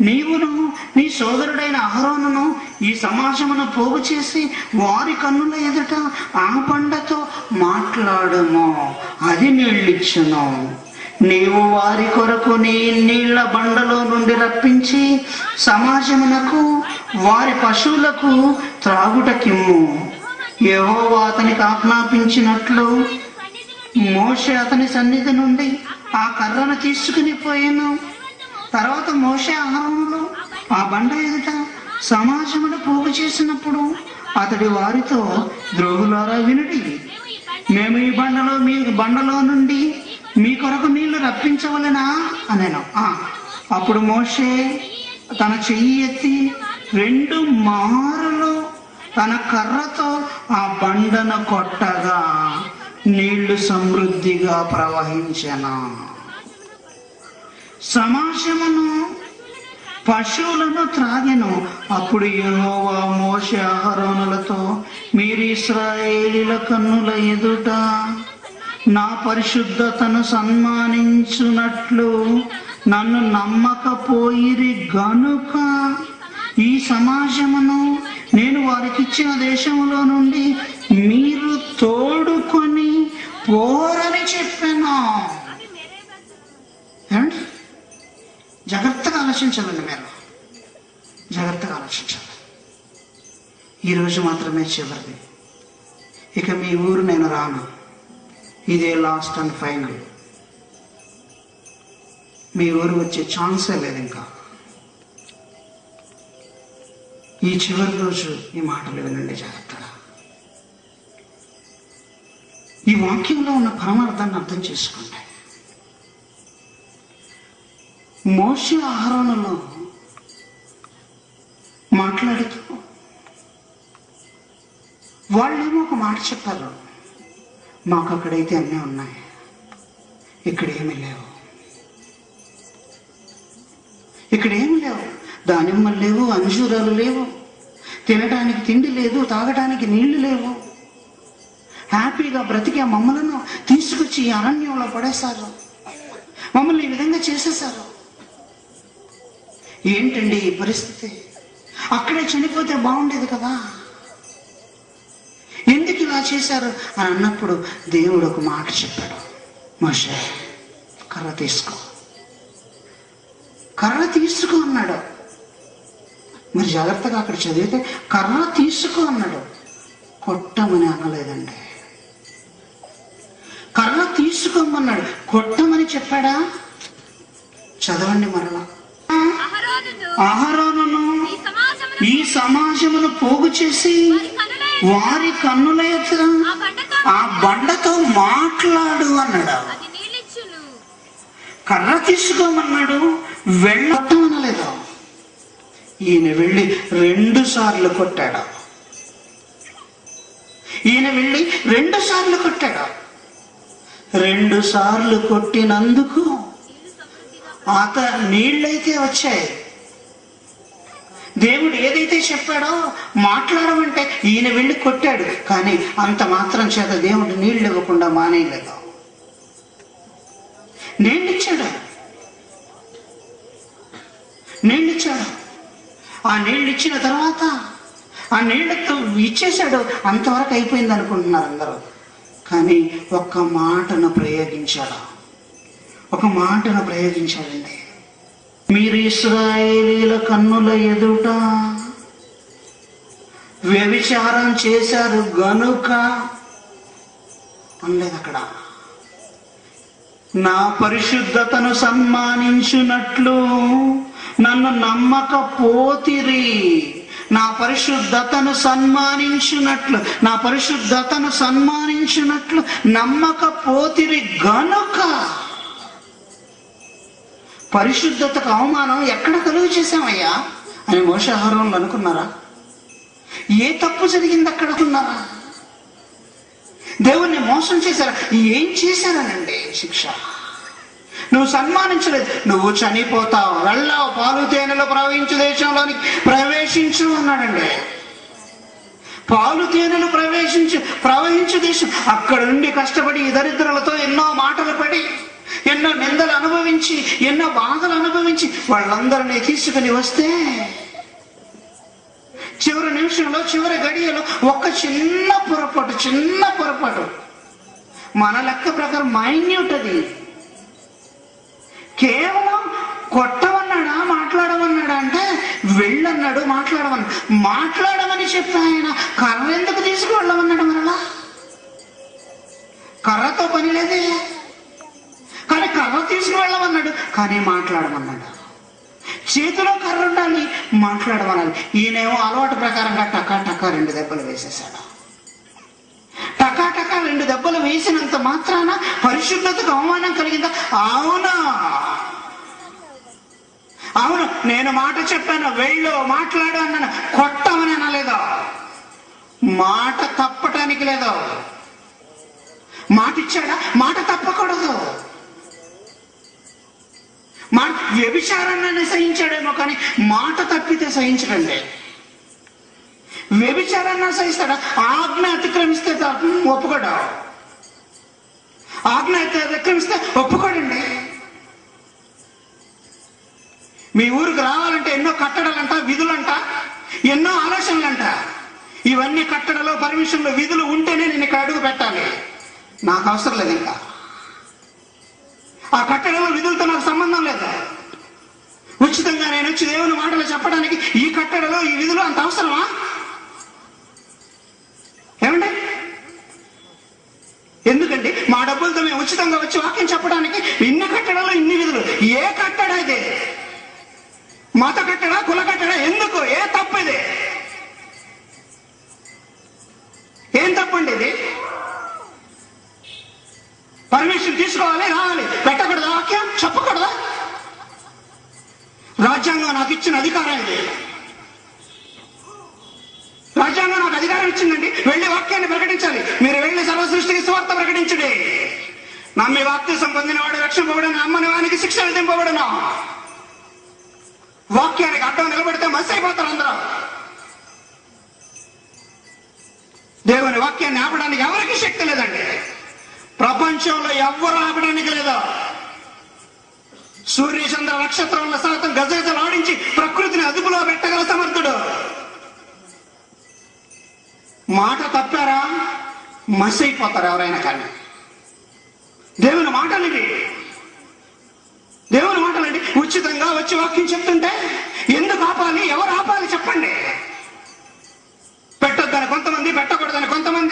నీవును నీ సోదరుడైన అహరోనును ఈ సమాజమును పోగు చేసి వారి కన్నుల ఎదుట ఆ బండతో మాట్లాడము, అది నీళ్ళిచ్చును. నీవు వారి కొరకు నీ నీళ్ల బండలో నుండి రప్పించి సమాజమునకు వారి పశువులకు త్రాగుటకిమ్ము. యెహోవా అతనికి ఆజ్ఞాపించినట్లు మోషే అతని సన్నిధి నుండి ఆ కర్రను తీసుకుని పోయాను. తర్వాత మోషే అహరోనులు ఆ బండ ఎదుట సమాజమును పోగు చేసినప్పుడు అతడి వారితో, ద్రోహులారా వినుడి, మేము ఈ బండలో నుండి మీ కొరకు నీళ్లు రప్పించవలెనా అనేను. అప్పుడు మోషే తన చెయ్యి ఎత్తి 2 మారులు తన కర్రతో ఆ బండను కొట్టగా నీళ్లు సమృద్ధిగా ప్రవహించెను. సమాజమును పశువులను త్రాగెను. అప్పుడు యెహోవా మోషే అహరోనులతో, మీరు ఇశ్రాయేలీల కన్నుల ఎదుట నా పరిశుద్ధతను సన్మానించునట్లు నన్ను నమ్మకపోయిరి గనుక ఈ సమాజమును నేను వారికిచ్చిన దేశంలో నుండి మీరు తోడుకొని పోరని చెప్పాను. జాగ్రత్తగా ఆలోచించాలండి, మీరు జాగ్రత్తగా ఆలోచించాలి. ఈరోజు మాత్రమే చివరిది, ఇక మీ ఊరు నేను రాను, ఇదే లాస్ట్ అండ్ ఫైనల్. మీ ఊరు వచ్చే ఛాన్సే లేదు. ఇంకా ఈ చివరి రోజు ఈ మాటలు వినండి జాగ్రత్తగా. ఈ వాక్యంలో ఉన్న పరమార్థాన్ని అర్థం చేసుకోండి. మోషే అహరోనులు మాట్లాడుతూ వాళ్ళేమో ఒక మాట చెప్పారు, మాకు అక్కడైతే అన్నీ ఉన్నాయి, ఇక్కడ ఏమీ లేవు, ఇక్కడ ఏమి లేవు, దానిమ్మలు లేవు, అంజూరాలు లేవు, తినడానికి తిండి లేదు, తాగడానికి నీళ్లు లేవు, హ్యాపీగా బ్రతికే మమ్మలను తీసుకొచ్చి ఈ అరణ్యంలో పడేశారు, మమ్మల్ని ఈ విధంగా చేసేశారు. ఏంటండి ఈ పరిస్థితి? అక్కడే చనిపోతే బాగుండేది కదా, ఎందుకు ఇలా చేశారు అని అన్నప్పుడు దేవుడు ఒక మాట చెప్పాడు, మోషే కర్ర తీసుకో, కర్ర తీసుకో అన్నాడు. మరి జాగ్రత్తగా అక్కడ చదివితే కర్ర తీసుకో అన్నాడు, కొట్టమని అనలేదండి. కర్ర తీసుకోమన్నాడు, కొట్టమని చెప్పాడా? చదవండి మరలా. అహరోనును ఈ సమాజమును పోగు చేసి వారి కన్నుల ఎదుట ఆ బండతో మాట్లాడు అన్నాడు. కర్ర తీసుకోమన్నాడు, వెళ్ళటమనలేదు. ఈయన వెళ్ళి 2 సార్లు కొట్టాడు. ఈయన వెళ్ళి 2 సార్లు కొట్టాడు. 2 సార్లు కొట్టినందుకు నీళ్ళైతే వచ్చాయి. దేవుడు ఏదైతే చెప్పాడో మాట్లాడమంటే ఈయన వెళ్ళి కొట్టాడు, కానీ అంత మాత్రం చేత దేవుడు నీళ్ళు ఇవ్వకుండా మానేయలేదు. నీళ్ళిచ్చాడు. ఆ నీళ్ళు ఇచ్చిన తర్వాత ఆ నీళ్ళతో ఇచ్చేశాడు. అంతవరకు అయిపోయింది అనుకుంటున్నారు అందరూ. కానీ ఒక్క మాటను ప్రయోగించాడండి. మీరు ఇశ్రాయేలీల కన్నుల ఎదుట వ్యభిచారం చేశారు గనుక అనలేదు అక్కడ. నా పరిశుద్ధతను సన్మానించున్నట్లు నన్ను నమ్మకపోతిరి. నా పరిశుద్ధతను సన్మానించున్నట్లు నమ్మకపోతిరి గనుక. పరిశుద్ధతకు అవమానం ఎక్కడ కలుగు చేశామయ్యా అని మోషే అహరోనులు అనుకున్నారా? ఏ తప్పు జరిగింది అక్కడ అనుకున్నారా? దేవుణ్ణి మోసం చేశారా? ఏం చేశారనండి శిక్ష? నువ్వు సన్మానించలేదు, నువ్వు చనిపోతావు, వెళ్ళావు, పాలు తేనెలు ప్రవహించు దేశంలోనికి ప్రవేశించు అన్నాడండి. పాలు తేనెలు ప్రవహించు దేశం. అక్కడ నుండి కష్టపడి ఈ దరిద్రులతో ఎన్నో మాటలు పడి, ఎన్నో నిందలు అనుభవించి, ఎన్నో బాధలు అనుభవించి వాళ్ళందరినీ తీసుకుని వస్తే చివరి నిమిషంలో, చివరి గడియలో ఒక్క చిన్న పొరపాటు మన లెక్క ప్రకారం మైన్యూట్ అది. కేవలం కొట్టమన్నాడా మాట్లాడమన్నాడా అంటే వెళ్ళన్నాడు, మాట్లాడమని చెప్పి ఆయన కర్ర ఎందుకు తీసుకువెళ్ళమన్నాడు? మరలా కర్రతో పని లేదే, కానీ కర్ర తీసుకువెళ్ళమన్నాడు, కానీ మాట్లాడమన్నాడు. చేతిలో కర్ర ఉండాలి, మాట్లాడమన్నాడు. ఈయనేమో అలవాటు ప్రకారంగా టకా 2 దెబ్బలు వేసేశాడు. టకా 2 దెబ్బలు వేసినంత మాత్రాన పరిశుద్ధతకు అవమానం కలిగిందా? అవును, నేను మాట చెప్పాను, వెళ్ళు మాట్లాడు అన్నాను, కొట్టమని అనలేదు. మాట తప్పటానికి లేదు. మాట ఇచ్చాడా? మాట తప్పకూడదు. వ్యభిచారాన్ని సహించాడేమో, కానీ మాట తప్పితే సహించడండి. వ్యభిచారాన్ని సహిస్తాడా? ఆజ్ఞ అతిక్రమిస్తే ఒప్పుకోడా? ఆజ్ఞ అతిక్రమిస్తే ఒప్పుకోడండి. మీ ఊరికి రావాలంటే ఎన్నో కట్టడాలంట, విధులంట, ఎన్నో ఆలోచనలంట. ఇవన్నీ కట్టడలో, పర్మిషన్లు, విధులు ఉంటేనే నేను ఇక్కడ అడుగు పెట్టాలి. నాకు అవసరం లేదు. ఇంకా ఆ కట్టడలో విధులతో నాకు సంబంధం లేదు. ఉచితంగా నేను వచ్చి దేవుని మాటలు చెప్పడానికి ఈ కట్టడలో ఈ విధులు అంత అవసరమా? ఏమండి? ఎందుకండి మా డబ్బులతో మేము ఉచితంగా వచ్చి వాక్యం చెప్పడానికి ఇన్ని కట్టడాలు, ఇన్ని విధులు? ఏ కట్టడ ఇది? మత కట్టడా, కుల కట్టడా? ఎందుకు? ఏ తప్పు ఇది? ఏం తప్పండి ఇది? పర్మిషన్ తీసుకోవాలి, రావాలి, పెట్టకూడదా? వాక్యం చెప్పకూడదా? రాజ్యాంగం నాకు ఇచ్చిన అధికారం ఇది. రాజ్యాంగం నాకు అధికారం ఇచ్చిందండి. వెళ్ళి వాక్యాన్ని ప్రకటించాలి. మీరు వెళ్ళి సర్వ సృష్టికి సువార్త ప్రకటించండి. నమ్మి బాప్తిసం పొందిన వాడు రక్షింపబడును, నమ్మని వానికి శిక్ష విధింపబడును. వాక్యానికి అడ్డం నిలబడితే మస్ అయిపోతారు అందరూ. దేవుని వాక్యాన్ని ఆపడానికి ఎవరికి శక్తి లేదండి. ప్రపంచంలో ఎవ్వరు ఆపడానికి లేదు. సూర్య చంద్ర నక్షత్రాల శాతం గజగజలు ఆడించి ప్రకృతిని అదుపులో పెట్టగల సమర్థుడు. మాట తప్పారా మస్ అయిపోతారు ఎవరైనా. కానీ దేవుని మాటలండి, ఉచితంగా వచ్చి వాక్యం చెప్తుంటే ఎందుకు ఆపాలి? ఎవరు ఆపాలి చెప్పండి.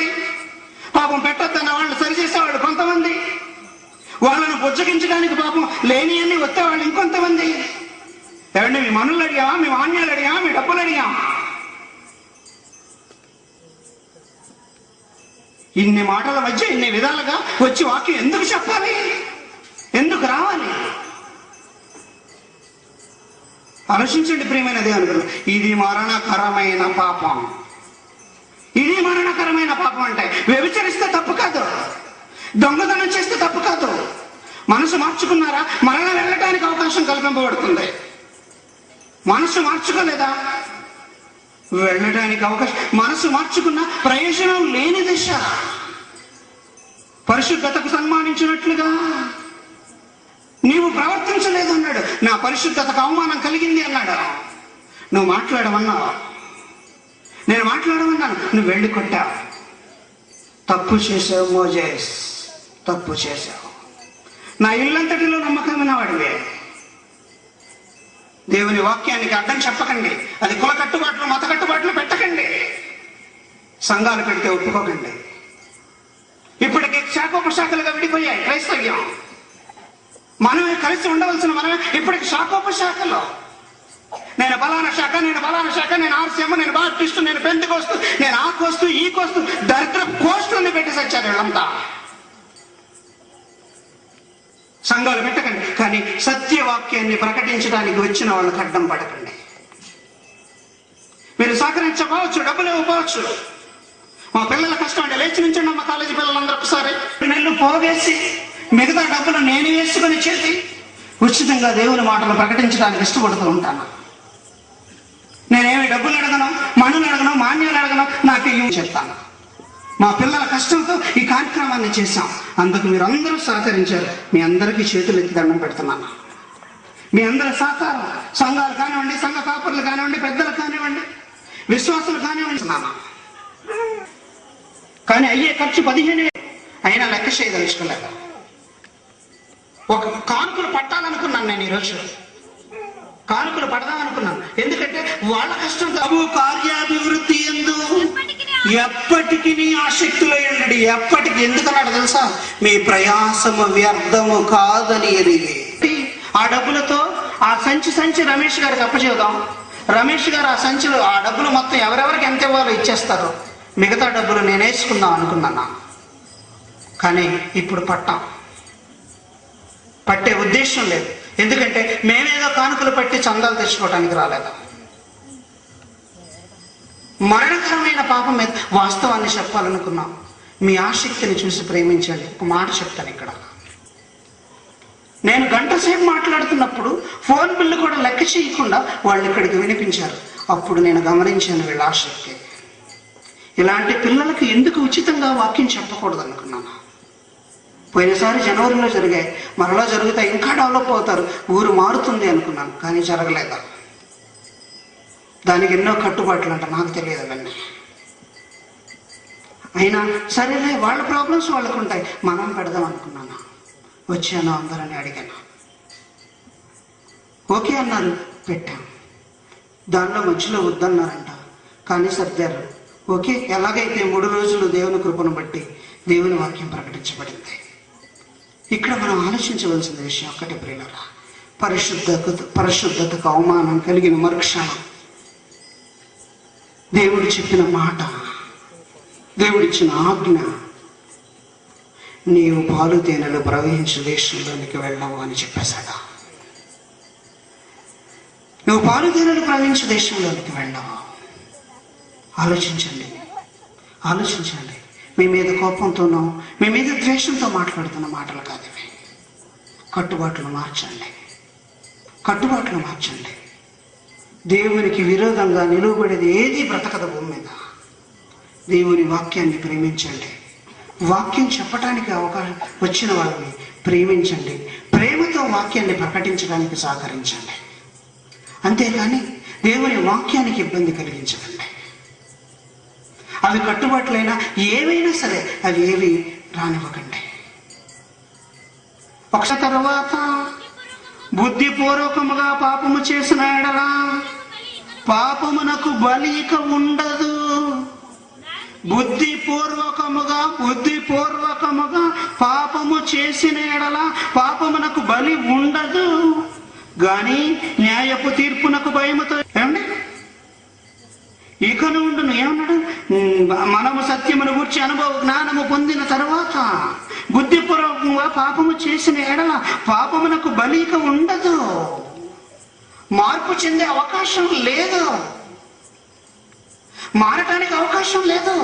కొంతమంది, పాపం పెట్టొద్దన్న వాళ్ళు సరిచేసేవాళ్ళు కొంతమంది, వాళ్ళను బుజ్జగించడానికి పాపం లేని అన్ని వచ్చేవాళ్ళు ఇంకొంతమంది. ఏమంటే మీ మనులు అడిగామా, మీ మాన్యాలు అడిగామా, మీ డబ్బులు అడిగామా? ఇన్ని మాటల మధ్య ఇన్ని విధాలుగా వచ్చి వాక్యం ఎందుకు చెప్పాలి, ఎందుకు రావాలి? ఆలోచించండి ప్రియమైన దేవుని బిడ్డలు. ఇది మరణకరమైన పాపం. ఇది మరణకరమైన పాపం. అంటే వ్యభిచరిస్తే తప్పు కాదు, దొంగతనం చేస్తే తప్పు కాదు. మనసు మార్చుకున్నారా, మరణ వెళ్ళటానికి అవకాశం కల్పింపబడుతుంది. మనసు మార్చుకోలేదా, వెళ్ళడానికి అవకాశం. మనసు మార్చుకున్న ప్రయోజనం లేని దశ. పరిశుద్ధతకు సన్మానించినట్లుగా నీవు ప్రవర్తించలేదు అన్నాడు. నా పరిశుద్ధతకు అవమానం కలిగింది అన్నాడు. నువ్వు మాట్లాడమన్నావు, నేను మాట్లాడమన్నాను, నువ్వు వెళ్ళి కొట్టావు. తప్పు చేసావు మోజేస్, తప్పు చేశావు. నా ఇల్లంతటిలో నమ్మకమైన వాడివే. దేవుని వాక్యానికి అడ్డం చెప్పకండి. అది కుల కట్టుబాట్లు, మత కట్టుబాట్లు పెట్టకండి. సంఘాలు పెడితే ఒప్పుకోకండి. ఇప్పటికే శాఖోపశాఖలుగా విడిపోయాయి క్రైస్తవ్యం. మనమే కలిసి ఉండవలసిన మనమే ఇప్పటికి శాఖోపశాఖలు. నేను బలానా శాఖ, నేను బలానా శాఖ, నేను ఆర్సీఎం, నేను బాప్టిస్టు, నేను పెంతెకోస్తు, నేను ఆ కోస్తు ఈ కోస్తు, దరిద్ర కోస్తుని పెట్టి సచ్చారు వీళ్ళంతా. సంఘాలు పెట్టకండి, కానీ సత్యవాక్యాన్ని ప్రకటించడానికి వచ్చిన వాళ్ళకి అడ్డం పడకండి. మీరు సహకరించకపోవచ్చు, డబ్బులు ఇవ్వకపోవచ్చు. మా పిల్లల కష్టం అంటే లేచి నుంచండి. మా కాలేజీ పిల్లలందరూ ఒకసారి నెల్లు పోగేసి మిగతా డబ్బులు నేను వేసుకుని చేసి ఉచితంగా దేవుని మాటలు ప్రకటించడానికి ఇష్టపడుతూ ఉంటాను. నేనేమి డబ్బులు అడగను, మనులు అడగను, మాన్యాలు అడగను, నాకు ఇవి చెప్తాను. మా పిల్లల కష్టంతో ఈ కార్యక్రమాన్ని చేశాం. అందుకు మీరు అందరూ సహకరించారు. మీ అందరికీ చేతులు ఎత్తి దండం పెడుతున్నాను. మీ అందరి సహకారం, సంఘాలు కానివ్వండి, సంఘ కాపర్లు కానివ్వండి, పెద్దలు కానివ్వండి, విశ్వాసులు కానివ్వండి. కానీ అయ్యే ఖర్చు 15,000 అయినా లెక్క చేయదలుచుకోలేదు. ఒక కానుకలు పట్టాలనుకున్నాను నేను. ఈరోజు కానుకలు పడదామనుకున్నాను. ఎందుకంటే వాళ్ళ కష్టం ప్రభు కార్యాభివృద్ధి ఎందు ఎప్పటికీ ఆసక్తిలో ఉండండి. ఎప్పటికి ఎందుకన్నాడు తెలుసా? మీ ప్రయాసము వ్యర్థము కాదని ఎరిగి. ఆ డబ్బులతో ఆ సంచి రమేష్ గారికి అప్పచేద్దాం. రమేష్ గారు ఆ సంచిలో ఆ డబ్బులు మొత్తం ఎవరెవరికి ఎంత ఇవ్వాలో ఇచ్చేస్తారు. మిగతా డబ్బులు నేను వేసుకుందాం అనుకున్నాను. కానీ ఇప్పుడు పట్టే ఉద్దేశం లేదు. ఎందుకంటే మేమేదో కానుకలు పట్టి చందాలు తెచ్చుకోవడానికి రాలేదు. మరణకరమైన పాపం మీద వాస్తవాన్ని చెప్పాలనుకున్నాం. మీ ఆసక్తిని చూసి ప్రేమించండి. ఒక మాట చెప్తాను ఇక్కడ. నేను గంట సేపు మాట్లాడుతున్నప్పుడు ఫోన్ బిల్లు కూడా లెక్క చేయకుండా వాళ్ళు ఇక్కడికి వినిపించారు. అప్పుడు నేను గమనించాను వీళ్ళ ఆసక్తి. ఇలాంటి పిల్లలకు ఎందుకు ఉచితంగా వాక్యం చెప్పకూడదు అనుకున్నాను. పోయినసారి జనవరిలో జరిగాయి, మరలా జరుగుతాయి, ఇంకా డెవలప్ అవుతారు, ఊరు మారుతుంది అనుకున్నాను. కానీ జరగలేదు. దానికి ఎన్నో కట్టుబాట్లు అంట, నాకు తెలియదు అవన్నీ. అయినా సరేలే, వాళ్ళ ప్రాబ్లమ్స్ వాళ్ళకు ఉంటాయి, మనం పెడదాం అనుకున్నాను. వచ్చాను, అందరని అడిగాను, ఓకే అన్నారు, పెట్టాం. దానిలో మధ్యలో వద్దన్నారంట, కానీ సర్దారు. ఓకే, ఎలాగైతే 3 రోజులు దేవుని కృపను బట్టి దేవుని వాక్యం ప్రకటించబడింది. ఇక్కడ మనం ఆలోచించవలసిన విషయం ఒక్కటే ప్రియులారా, పరిశుద్ధతకు అవమానం కలిగిన మరుక్షణం దేవుడు చెప్పిన మాట, దేవుడిచ్చిన ఆజ్ఞ, నీవు పాలు తేనెలు ప్రవహించే దేశంలోనికి వెళ్ళావు అని చెప్పేశాడు. నువ్వు పాలు తేనెలు ప్రవహించే దేశంలోనికి వెళ్ళావు. ఆలోచించండి. మీ మీద కోపంతోనో మీ మీద ద్వేషంతో మాట్లాడుతున్న మాటలు కాదు ఇవి. కట్టుబాట్లు మార్చండి. దేవునికి విరోధంగా నిలువబడేది ఏది బ్రతకదు భూమి మీద. దేవుని వాక్యాన్ని ప్రేమించండి. వాక్యం చెప్పడానికి అవకాశం వచ్చిన వాళ్ళని ప్రేమించండి. ప్రేమతో వాక్యాన్ని ప్రకటించడానికి సహకరించండి. అంతేకాని దేవుని వాక్యానికి ఇబ్బంది కలిగించకండి. అవి కట్టుబాట్లైనా ఏవైనా సరే అవి ఏవి రానివ్వకండి. ఒక తర్వాత బుద్ధిపూర్వకముగా పాపము చేసిన ఎడల పాపమునకు బలి ఇక ఉండదు. బుద్ధిపూర్వకముగా పాపము చేసిన ఎడల పాపమునకు బలి ఉండదు, గాని న్యాయపు తీర్పునకు భయముతో ఏమండి ఇకను ఉండును. ఏమన్నాడు? మనము సత్యమును గూర్చి అనుభవ జ్ఞానము పొందిన తరువాత బుద్ధిపూర్వకంగా పాపము చేసిన ఎడల పాపమునకు బలి ఇక ఉండదు. మార్పు చెందే అవకాశం లేదు, మారటానికి అవకాశం లేదు,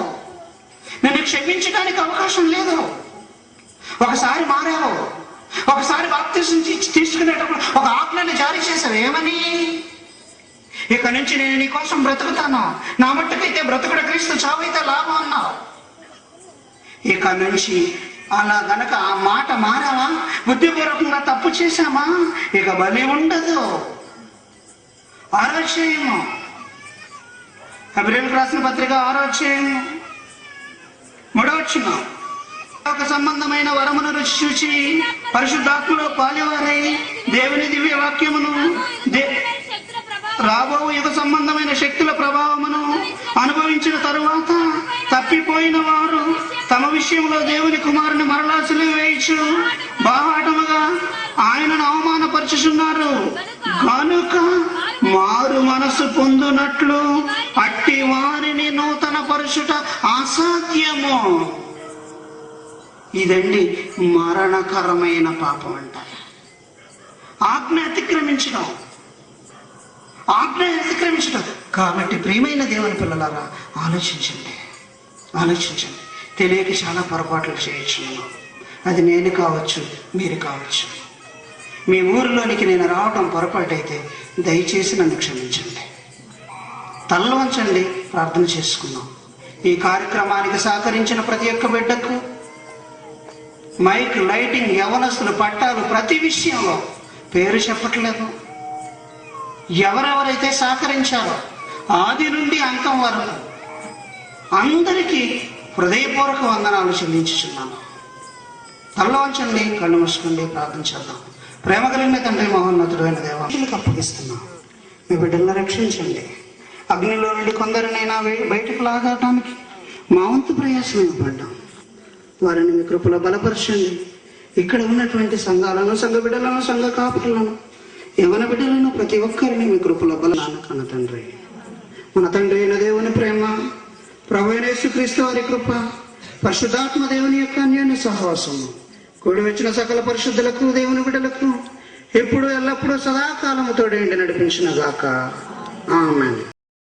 నిన్ను క్షమించడానికి అవకాశం లేదు. ఒకసారి మారావు, ఒకసారి బాప్తిసం తీసుకునేటప్పుడు ఒక ఆజ్ఞని జారీ చేశావు. ఏమని? ఇక నుంచి నేను నీ కోసం బ్రతుకుతాను, నా మట్టుకైతే బ్రతుకుడు క్రీస్తు, చావైతే లాభం అన్నావు. ఇక నుంచి అలా గనక ఆ మాట మారావా, బుద్ధిపూర్వకంగా తప్పు చేశామా, ఇక బలి ఉండదు. 6వ అధ్యాయము హెబ్రీయులకు రాసిన పత్రిక 6వ అధ్యాయము 3వ వచనం. ఒక సంబంధమైన వరమును రుచి చూచి పరిశుద్ధాత్మలో పాలివారై దేవుని దివ్య వాక్యమును రాబో యుగ సంబంధమైన శక్తుల ప్రభావమును అనుభవించిన తరువాత తప్పిపోయిన వారు తమ విషయంలో దేవుని కుమారుని మరలా సిలువ వేయచ్చు బాహాటముగా ఆయనను అవమానపరుచుచున్నారు. కనుక మారు మనసు పొందునట్లు అట్టి వారిని నూతన పరుచుట అసాధ్యము. ఇదండి మరణకరమైన పాపం అంట. ఆజ్ఞ అతిక్రమించడం కాబట్టి ప్రియమైన దేవుని పిల్లలారా, ఆలోచించండి. తెలియక చాలా పొరపాట్లు చేయొచ్చు. అది నేను కావచ్చు, మీరు కావచ్చు. మీ ఊరిలోనికి నేను రావటం పొరపాటు అయితే దయచేసి నన్ను క్షమించండి. తలలు వంచండి, ప్రార్థన చేసుకుందాం. ఈ కార్యక్రమానికి సహకరించిన ప్రతి ఒక్క బిడ్డకు మైక్, లైటింగ్, యవనస్తులు, పట్టాలు, ప్రతి విషయంలో పేరు చెప్పట్లేదు. ఎవరెవరైతే సహకరించారో ఆది నుండి అంతం వరకు అందరికీ హృదయపూర్వక వందనాలు చెల్లించుచున్నాను. తలలో వంచండి, కళ్ళు మూసుకోండి, ప్రార్థన చేద్దాం. ప్రేమ కలిగిన తండ్రి, మహోన్నతుడైన దేవాలకు అప్పగిస్తున్నాం. మీ బిడ్డలను రక్షించండి. అగ్నిలో నుండి కొందరినైనా బయటకు లాగటానికి మా వంతు ప్రయాసం పడ్డాం. వారిని మీ కృపలో బలపరచండి. ఇక్కడ ఉన్నటువంటి సంఘాలను, సంఘ బిడ్డలను, సంఘ కాపులను, యవన బిడ్డలను ప్రతి ఒక్కరిని మీ కృపలో బలాన్ని కన్న తండ్రి, మన తండ్రి అయిన దేవుని ప్రేమ, ప్రభువైన యేసుక్రీస్తు వారి కృప, పరిశుద్ధాత్మ దేవుని యొక్క అన్యోన్య సహవాసము కూడి వచ్చిన సకల పరిశుద్ధులకు, దేవుని బిడ్డలకు ఎప్పుడు ఎల్లప్పుడూ సదాకాలము తోడేండి నడిపించిన గాక. ఆమేన్.